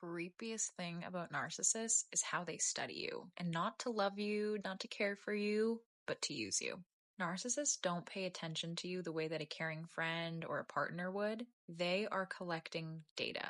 creepiest thing about narcissists is how they study you, and not to love you, not to care for you, but to use you. Narcissists don't pay attention to you the way that a caring friend or a partner would. They are collecting data.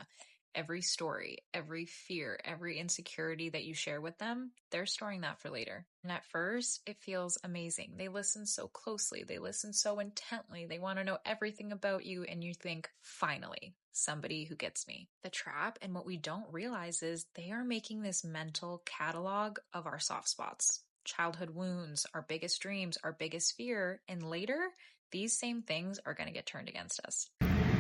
Every story, every fear, every insecurity that you share with them, they're storing that for later. And at first, it feels amazing. They listen so closely, they listen so intently, they want to know everything about you, and you think, finally, somebody who gets me. The trap, and what we don't realize, is they are making this mental catalog of our soft spots, childhood wounds, our biggest dreams, our biggest fear, and later, these same things are going to get turned against us.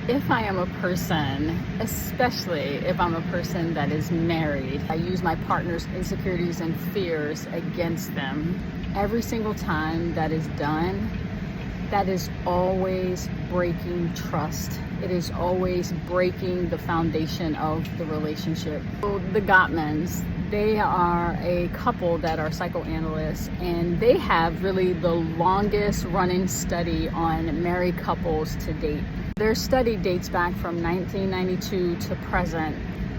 If I am a person, especially if I'm a person that is married, I use my partner's insecurities and fears against them. Every single time that is done, that is always breaking trust. It is always breaking the foundation of the relationship. So the Gottmans, they are a couple that are psychoanalysts, and they have really the longest running study on married couples to date. Their study dates back from 1992 to present,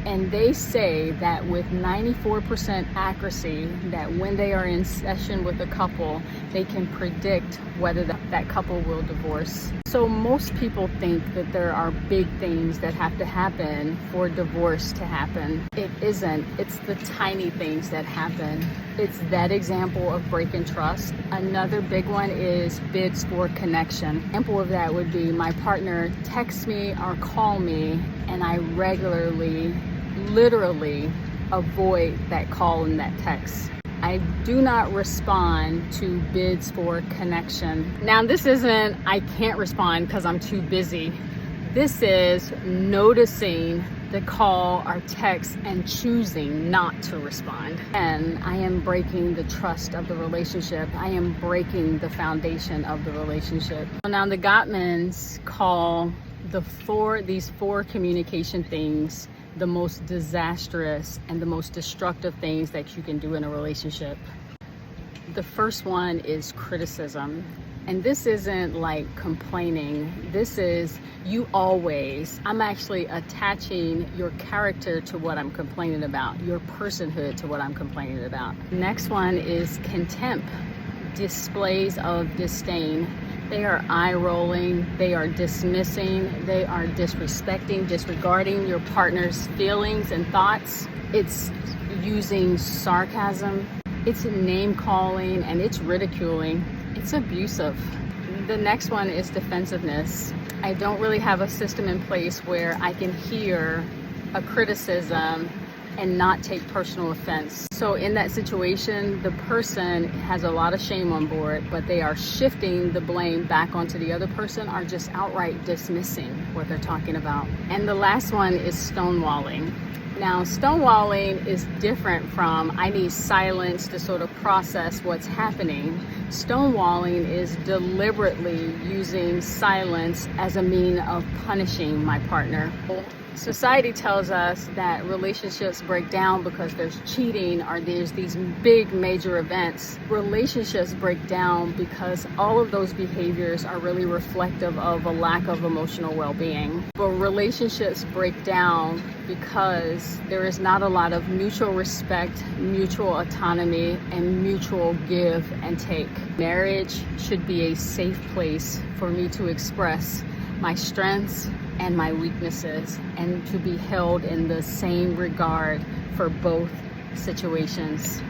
and they say that with 94% accuracy that when they are in session with a couple, they can predict whether that couple will divorce. So most people think that there are big things that have to happen for divorce to happen. It isn't. It's the tiny things that happen. It's that example of breaking trust. Another big one is bids for connection. An example of that would be my partner texts me or call me, and I regularly, literally avoid that call and that text. I do not respond to bids for connection. Now, this isn't I can't respond because I'm too busy. This is noticing the call or text and choosing not to respond. And I am breaking the trust of the relationship. I am breaking the foundation of the relationship. Now, the Gottmans call these four communication things the most disastrous and the most destructive things that you can do in a relationship. The first one is criticism. And this isn't like complaining. This is you always. I'm actually attaching your character to what I'm complaining about, your personhood to what I'm complaining about. Next one is contempt, displays of disdain. They are eye rolling, they are dismissing, they are disrespecting, disregarding your partner's feelings and thoughts. It's using sarcasm, it's name calling, and it's ridiculing. It's abusive. The next one is defensiveness. I don't really have a system in place where I can hear a criticism and not take personal offense. So in that situation, the person has a lot of shame on board, but they are shifting the blame back onto the other person or just outright dismissing what they're talking about. And the last one is stonewalling. Now, stonewalling is different from I need silence to sort of process what's happening. Stonewalling is deliberately using silence as a mean of punishing my partner. Society tells us that relationships break down because there's cheating or there's these big major events. Relationships break down because all of those behaviors are really reflective of a lack of emotional well-being. But relationships break down because there is not a lot of mutual respect, mutual autonomy, and mutual give and take. Marriage should be a safe place for me to express my strengths and my weaknesses, and to be held in the same regard for both situations.